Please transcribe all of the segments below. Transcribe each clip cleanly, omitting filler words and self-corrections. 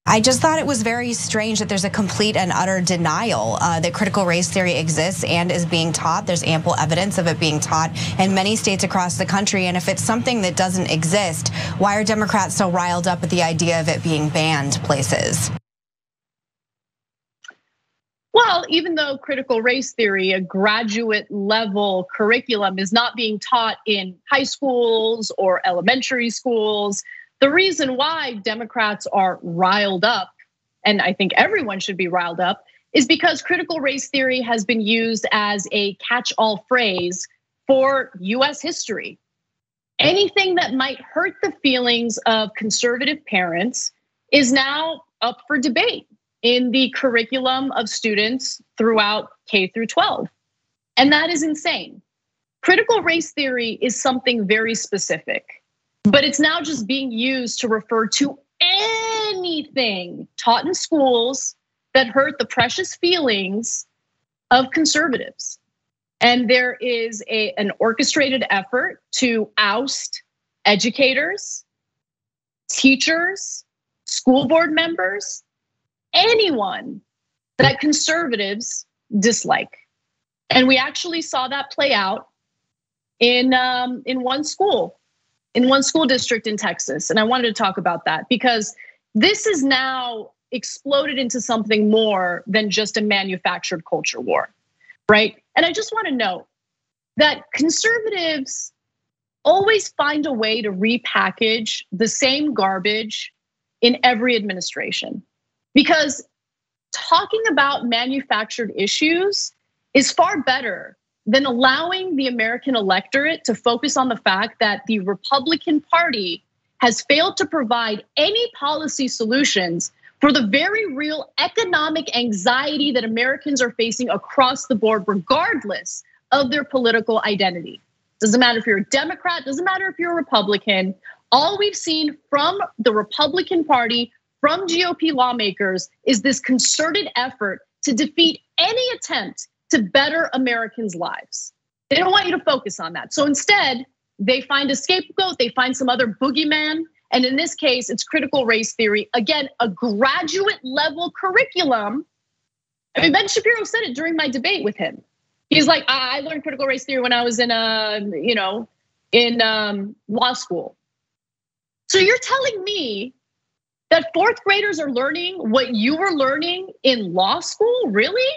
I just thought it was very strange that there's a complete and utter denial that critical race theory exists and is being taught. There's ample evidence of it being taught in many states across the country. And if it's something that doesn't exist, why are Democrats so riled up with the idea of it being banned places? Well, even though critical race theory, a graduate level curriculum, is not being taught in high schools or elementary schools, the reason why Democrats are riled up, and I think everyone should be riled up, is because critical race theory has been used as a catch-all phrase for US history. Anything that might hurt the feelings of conservative parents is now up for debate in the curriculum of students throughout K through 12. And that is insane. Critical race theory is something very specific. But it's now just being used to refer to anything taught in schools that hurt the precious feelings of conservatives. And there is an orchestrated effort to oust educators, teachers, school board members, anyone that conservatives dislike. And we actually saw that play out in one school. In one school district in Texas. And I wanted to talk about that because this is now exploded into something more than just a manufactured culture war, right? And I just want to note that conservatives always find a way to repackage the same garbage in every administration. Because talking about manufactured issues is far better than allowing the American electorate to focus on the fact that the Republican Party has failed to provide any policy solutions for the very real economic anxiety that Americans are facing across the board, regardless of their political identity. Doesn't matter if you're a Democrat, doesn't matter if you're a Republican. All we've seen from the Republican Party, from GOP lawmakers, is this concerted effort to defeat any attempt to better Americans' lives. They don't want you to focus on that. So instead, they find a scapegoat, they find some other boogeyman. And in this case, it's critical race theory. Again, a graduate level curriculum. I mean, Ben Shapiro said it during my debate with him. He's like, I learned critical race theory when I was in law school. So you're telling me that fourth graders are learning what you were learning in law school, really?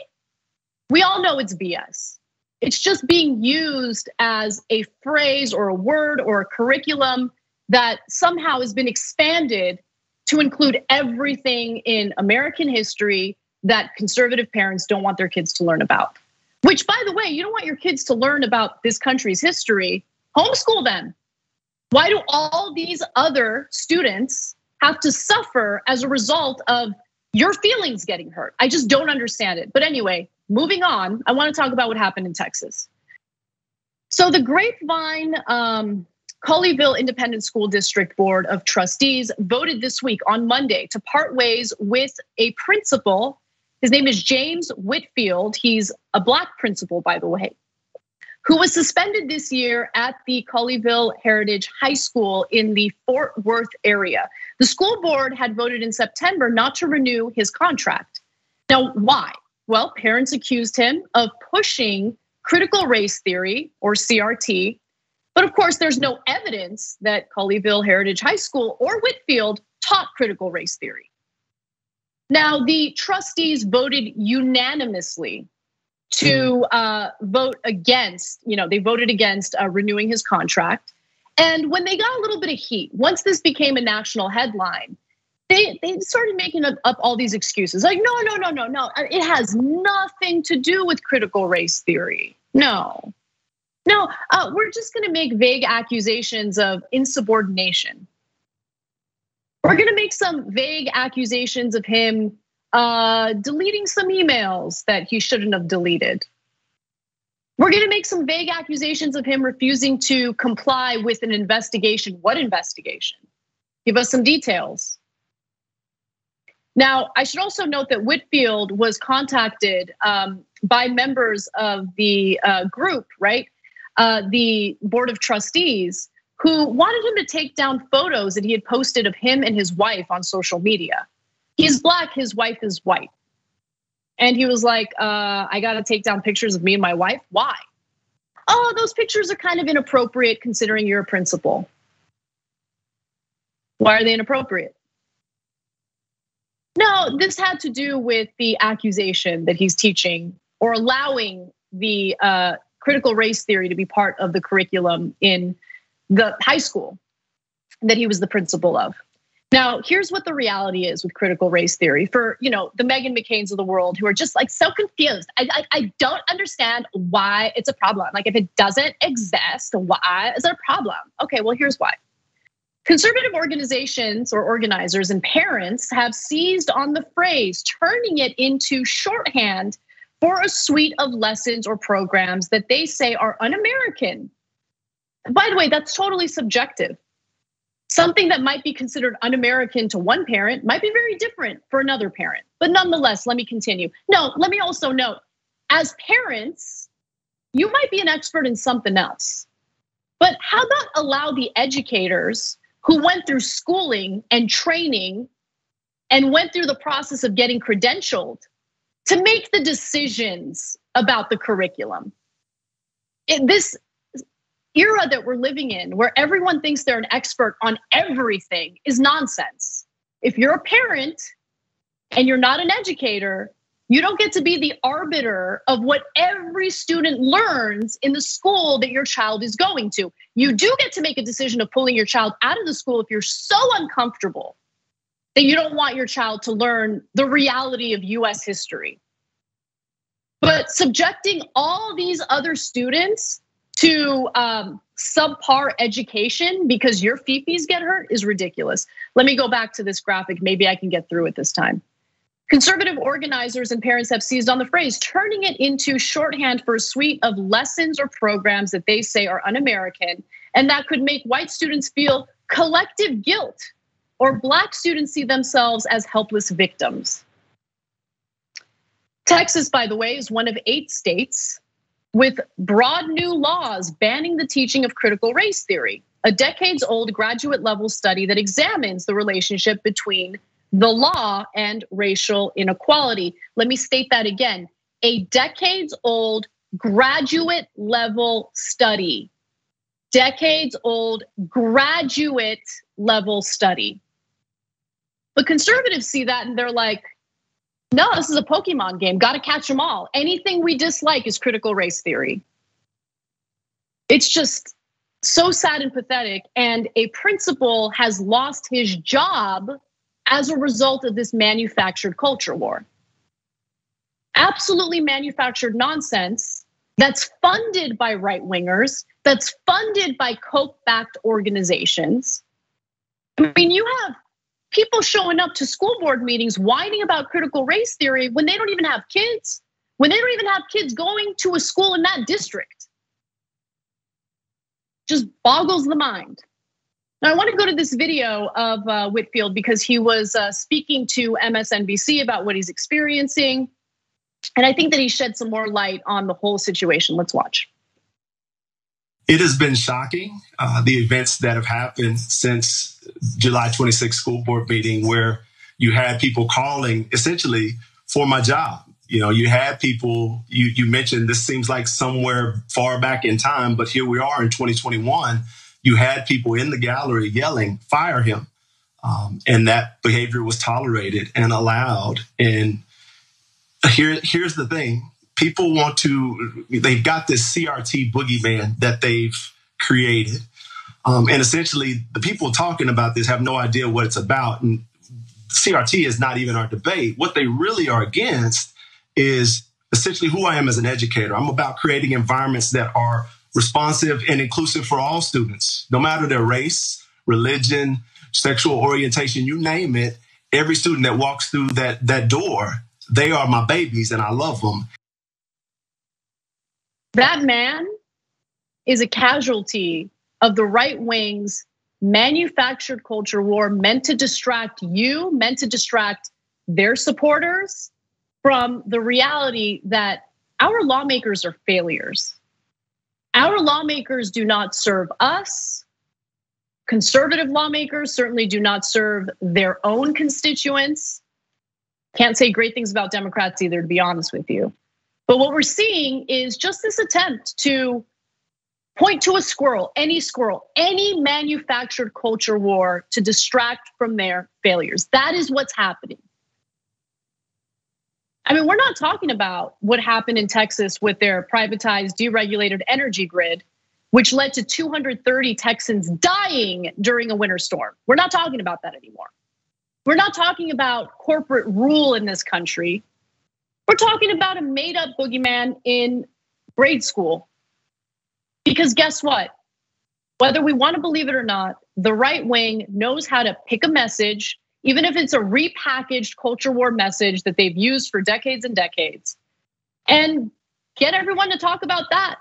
We all know it's BS. It's just being used as a phrase or a word or a curriculum that somehow has been expanded to include everything in American history that conservative parents don't want their kids to learn about. Which, by the way, you don't want your kids to learn about this country's history, homeschool them. Why do all these other students have to suffer as a result of your feelings getting hurt? I just don't understand it. But anyway, moving on, I want to talk about what happened in Texas. So the Grapevine-Colleyville Independent School District Board of Trustees voted this week on Monday to part ways with a principal. His name is James Whitfield. He's a Black principal, by the way, who was suspended this year at the Colleyville Heritage High School in the Fort Worth area. The school board had voted in September not to renew his contract. Now, why? Well, parents accused him of pushing critical race theory, or CRT. But of course, there's no evidence that Colleyville Heritage High School or Whitfield taught critical race theory. Now, the trustees voted unanimously to vote against, they voted against renewing his contract. And when they got a little bit of heat, once this became a national headline, they started making up all these excuses. Like, no, it has nothing to do with critical race theory. No, we're just gonna make vague accusations of insubordination. We're gonna make some vague accusations of him deleting some emails that he shouldn't have deleted. We're gonna make some vague accusations of him refusing to comply with an investigation. What investigation? Give us some details. Now, I should also note that Whitfield was contacted by members of the group, right? The board of trustees, who wanted him to take down photos that he had posted of him and his wife on social media. He's Black, his wife is white. And he was like, I gotta take down pictures of me and my wife. Why? Oh, those pictures are kind of inappropriate considering you're a principal. Why are they inappropriate? No, this had to do with the accusation that he's teaching or allowing the critical race theory to be part of the curriculum in the high school that he was the principal of. Now, here's what the reality is with critical race theory for the Meghan McCains of the world who are just like so confused. I don't understand why it's a problem. Like if it doesn't exist, why is it a problem? Okay, well, here's why. Conservative organizations or organizers and parents have seized on the phrase, turning it into shorthand for a suite of lessons or programs that they say are un-American. By the way, that's totally subjective. Something that might be considered un-American to one parent might be very different for another parent. But nonetheless, let me continue. No, let me also note, as parents, you might be an expert in something else. But how about allow the educators who went through schooling and training and went through the process of getting credentialed to make the decisions about the curriculum? This era that we're living in, where everyone thinks they're an expert on everything, is nonsense. If you're a parent and you're not an educator, you don't get to be the arbiter of what every student learns in the school that your child is going to. You do get to make a decision of pulling your child out of the school if you're so uncomfortable that you don't want your child to learn the reality of US history. But subjecting all these other students to subpar education because your fifis get hurt is ridiculous. Let me go back to this graphic. Maybe I can get through it this time. Conservative organizers and parents have seized on the phrase, turning it into shorthand for a suite of lessons or programs that they say are un-American, and that could make white students feel collective guilt, or Black students see themselves as helpless victims. Texas, by the way, is one of 8 states with broad new laws banning the teaching of critical race theory, a decades-old graduate-level study that examines the relationship between the law and racial inequality. Let me state that again, a decades-old graduate-level study. Decades-old graduate-level study. But conservatives see that and they're like, no, this is a Pokemon game, gotta catch them all. Anything we dislike is critical race theory. It's just so sad and pathetic, and a principal has lost his job as a result of this manufactured culture war. Absolutely manufactured nonsense that's funded by right-wingers, that's funded by Koch-backed organizations. I mean, you have people showing up to school board meetings whining about critical race theory when they don't even have kids, when they don't even have kids going to a school in that district. Just boggles the mind. Now, I want to go to this video of Whitfield because he was speaking to MSNBC about what he's experiencing. And I think that he shed some more light on the whole situation. Let's watch. It has been shocking, the events that have happened since July 26th school board meeting, where you had people calling essentially for my job. You had people, you mentioned this seems like somewhere far back in time, but here we are in 2021. You had people in the gallery yelling, fire him. And that behavior was tolerated and allowed. And here's the thing. People they've got this CRT Boogie Band that they've created. And essentially the people talking about this have no idea what it's about. And CRT is not even our debate. What they really are against is essentially who I am as an educator. I'm about creating environments that are responsive and inclusive for all students, no matter their race, religion, sexual orientation, you name it. Every student that walks through that door, they are my babies and I love them. That man is a casualty of the right wing's manufactured culture war meant to distract you, meant to distract their supporters from the reality that our lawmakers are failures. Our lawmakers do not serve us. Conservative lawmakers certainly do not serve their own constituents. Can't say great things about Democrats either, to be honest with you. But what we're seeing is just this attempt to point to a squirrel, any manufactured culture war to distract from their failures. That is what's happening. I mean, we're not talking about what happened in Texas with their privatized, deregulated energy grid, which led to 230 Texans dying during a winter storm. We're not talking about that anymore. We're not talking about corporate rule in this country. We're talking about a made up boogeyman in grade school. Because guess what? Whether we want to believe it or not, the right wing knows how to pick a message, even if it's a repackaged culture war message that they've used for decades and decades, and get everyone to talk about that.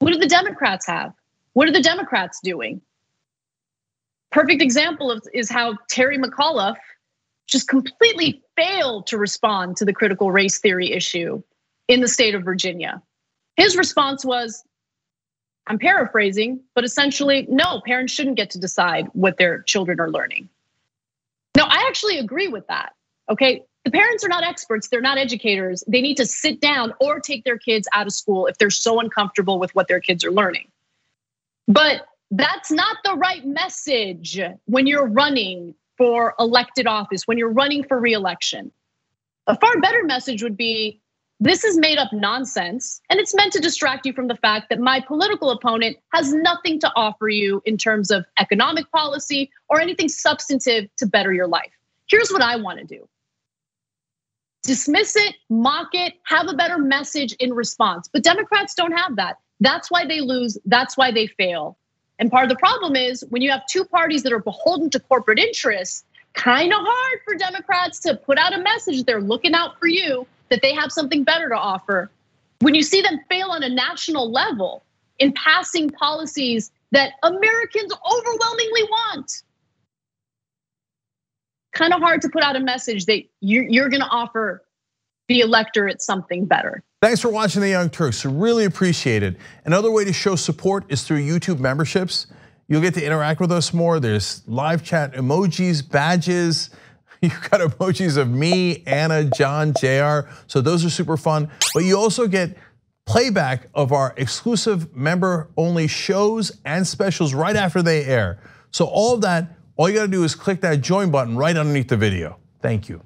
What do the Democrats have? What are the Democrats doing? Perfect example is how Terry McAuliffe just completely failed to respond to the critical race theory issue in the state of Virginia. His response was, I'm paraphrasing, but essentially, no, parents shouldn't get to decide what their children are learning. Now, I actually agree with that, okay? The parents are not experts, they're not educators. They need to sit down or take their kids out of school if they're so uncomfortable with what their kids are learning. But that's not the right message when you're running for elected office, when you're running for re-election. A far better message would be, this is made up nonsense, and it's meant to distract you from the fact that my political opponent has nothing to offer you in terms of economic policy or anything substantive to better your life. Here's what I want to do. Dismiss it, mock it, have a better message in response. But Democrats don't have that. That's why they lose, that's why they fail. And part of the problem is when you have two parties that are beholden to corporate interests, kind of hard for Democrats to put out a message they're looking out for you, that they have something better to offer. When you see them fail on a national level in passing policies that Americans overwhelmingly want, kind of hard to put out a message that you're gonna offer the electorate something better. Thanks for watching The Young Turks, really appreciate it. Another way to show support is through YouTube memberships. You'll get to interact with us more. There's live chat emojis, badges. You've got emojis of me, Anna, John, JR. So those are super fun. But you also get playback of our exclusive member only shows and specials right after they air. So all of that, all you gotta do is click that join button right underneath the video. Thank you.